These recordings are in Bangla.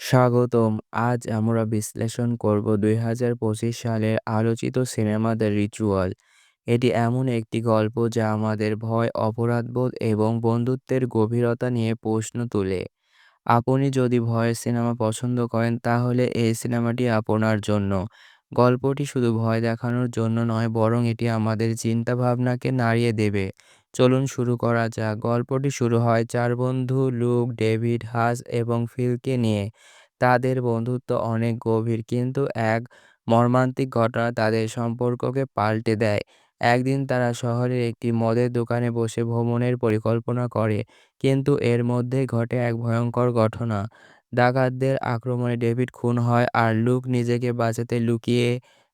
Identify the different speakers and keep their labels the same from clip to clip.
Speaker 1: স্বাগতম। আজ আমরা বিশ্লেষণ করব ২০২৫ সালের আলোচিত সিনেমা দ্য রিচুয়াল। এটি এমন একটি গল্প যা আমাদের ভয়, অপরাধবোধ এবং বন্ধুত্বের গভীরতা নিয়ে প্রশ্ন তোলে। আপনি যদি ভয়ের সিনেমা পছন্দ করেন তাহলে এই সিনেমাটি আপনার জন্য। গল্পটি শুধু ভয় দেখানোর জন্য নয়, বরং এটি আমাদের চিন্তাভাবনাকে নাড়িয়ে দেবে। চলুন শুরু করা যাক। গল্পটি শুরু হয় চার বন্ধু লুক, ডেভিড, হাস এবং ফিলকে নিয়ে। তাদের বন্ধুত্ব অনেক গভীর, কিন্তু এক মর্মান্তিক ঘটনা তাদের সম্পর্ককে পাল্টে দেয়। একদিন তারা শহরের একটি মদের দোকানে বসে ভ্রমণের পরিকল্পনা করে, কিন্তু এর মধ্যেই ঘটে এক ভয়ঙ্কর ঘটনা। ডাকাতদের আক্রমণে ডেভিড খুন হয় আর লুক নিজেকে বাঁচাতে লুকিয়ে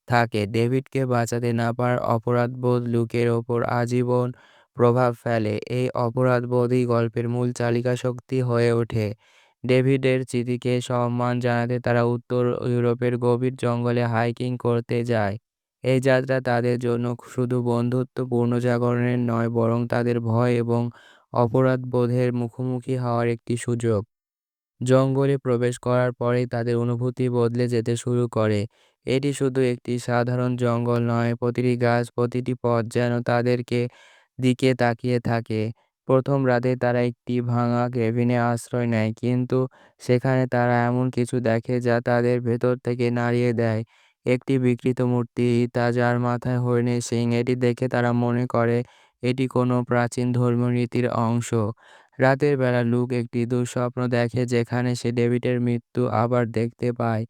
Speaker 1: থাকে। ডেভিডকে বাঁচাতে না পারার অপরাধবোধ লুকের ওপর আজীবন প্রভাব ফেলে। এই অপরাধবোধই গল্পের মূল চালিকা শক্তি হয়ে ওঠে। ডেভিডের স্মৃতিকে সম্মান জানাতে তারা উত্তর ইউরোপের গভীর জঙ্গলে হাইকিং করতে যায়। এই যাত্রা তাদের জন্য শুধু বন্ধুত্বপূর্ণ জাগরণের নয়, বরং তাদের ভয় এবং অপরাধবোধের মুখোমুখি হওয়ার একটি সুযোগ। জঙ্গলে প্রবেশ করার পরেই তাদের অনুভূতি বদলে যেতে শুরু করে। এটি শুধু একটি সাধারণ জঙ্গল নয়, প্রতিটি গাছ, প্রতিটি পথ যেন তাদেরকে দিকে তাকিয়ে থাকে। প্রথম রাতে তারা একটি ভাঙা কেবিনে আশ্রয় নেয়, কিন্তু সেখানে তারা এমন কিছু দেখে যা তাদের ভেতর থেকে নাড়িয়ে দেয়। একটি বিকৃত মূর্তি, যার মাথায় হরিণের শিং। এটি দেখে তারা মনে করে এটি কোনো প্রাচীন ধর্মীয় রীতির অংশ। রাতের বেলা লুক একটি দুঃস্বপ্ন দেখে, যেখানে সে ডেভিডের মৃত্যু আবার দেখতে পায়।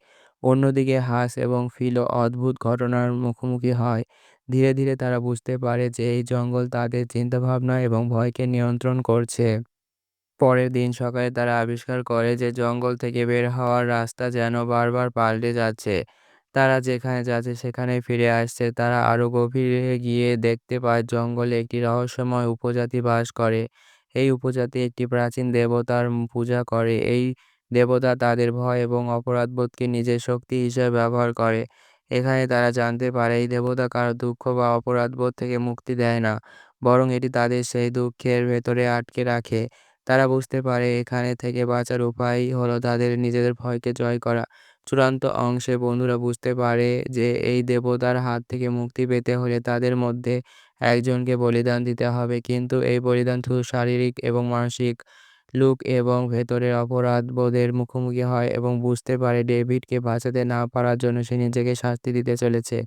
Speaker 1: অন্যদিকে হাস এবং ফিলও অদ্ভুত ঘটনার মুখোমুখি হয়। ধীরে ধীরে তারা বুঝতে পারে যে এই জঙ্গল তাদের চিন্তাভাবনা এবং ভয়কে নিয়ন্ত্রণ করছে। পরের দিন সকালে তারা আবিষ্কার করে যে জঙ্গল থেকে বের হওয়ার রাস্তা যেন বারবার পাল্টে যাচ্ছে। তারা যেখানে যাচ্ছে সেখানেই ফিরে আসছে। তারা আরও গভীরে গিয়ে দেখতে পায় জঙ্গলে একটি রহস্যময় উপজাতি বাস করে। এই উপজাতি একটি প্রাচীন দেবতার পূজা করে। এই দেবতা তাদের ভয় এবং অপরাধবোধকে নিজের শক্তি হিসেবে ব্যবহার করে। এখানে তারা জানতে পারে এই দেবতা কারো দুঃখ বা অপরাধবোধ থেকে মুক্তি দেয় না, বরং এটি তাদের সেই দুঃখের ভেতরে আটকে রাখে। তারা বুঝতে পারে এখানে থেকে বাঁচার উপায় হলো তাদের নিজেদের ভয়কে জয় করা। চূড়ান্ত অংশে বন্ধুরা বুঝতে পারে যে এই দেবতার হাত থেকে মুক্তি পেতে হলে তাদের মধ্যে একজনকে বলিদান দিতে হবে, কিন্তু এই বলিদান শুধু শারীরিক এবং মানসিক। লুক এবং ভেতরের অপরাধ বোধের মুখোমুখি হয় এবং বুঝতে পারে ডেভিডকে বাঁচাতে না পারার জন্য সে নিজেকে শাস্তি দিতে চলেছে।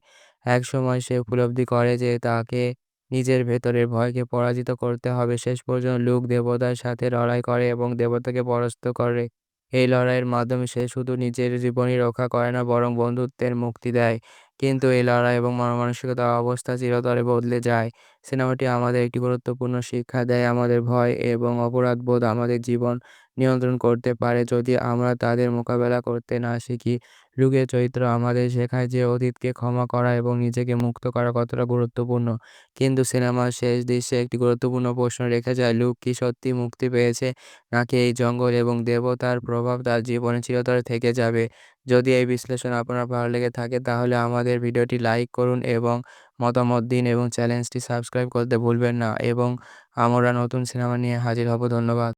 Speaker 1: একসময় সে উপলব্ধি করে যে তাকে নিজের ভেতরের ভয়কে পরাজিত করতে হবে। শেষ পর্যন্ত লুক দেবতার সাথে লড়াই করে এবং দেবতাকে পরাস্ত করে। এই লড়াইয়ের মাধ্যমে সে শুধু নিজের জীবনই রক্ষা করে না, বরং বন্ধুত্বের মুক্তি দেয়। কিন্তু এই লড়াই এবং মনমানসিকতার অবস্থা চিরতরে বদলে যায়। সিনেমাটি আমাদের একটি গুরুত্বপূর্ণ শিক্ষা দেয়, আমাদের ভয় এবং অপরাধবোধ আমাদের জীবন নিয়ন্ত্রণ করতে পারে যদি আমরা তাদের মোকাবেলা করতে না শিখি। লুকের চরিত্র আমাদের শেখায় যে অতীতকে ক্ষমা করা এবং নিজেকে মুক্ত করা কতটা গুরুত্বপূর্ণ। কিন্তু সিনেমার শেষ দৃশ্যে একটি গুরুত্বপূর্ণ প্রশ্ন রেখে যায়, লুক কি সত্যিই মুক্তি পেয়েছে, নাকি এই জঙ্গল এবং দেবতার প্রভাব তার জীবনে চিরতরে থেকে যাবে? যদি এই বিশ্লেষণ আপনার ভালো লেগে থাকে তাহলে আমাদের ভিডিওটি লাইক করুন এবং মতামত দিন এবং চ্যানেলটি সাবস্ক্রাইব করতে ভুলবেন না, এবং আমরা নতুন সিনেমা নিয়ে হাজির হব। ধন্যবাদ।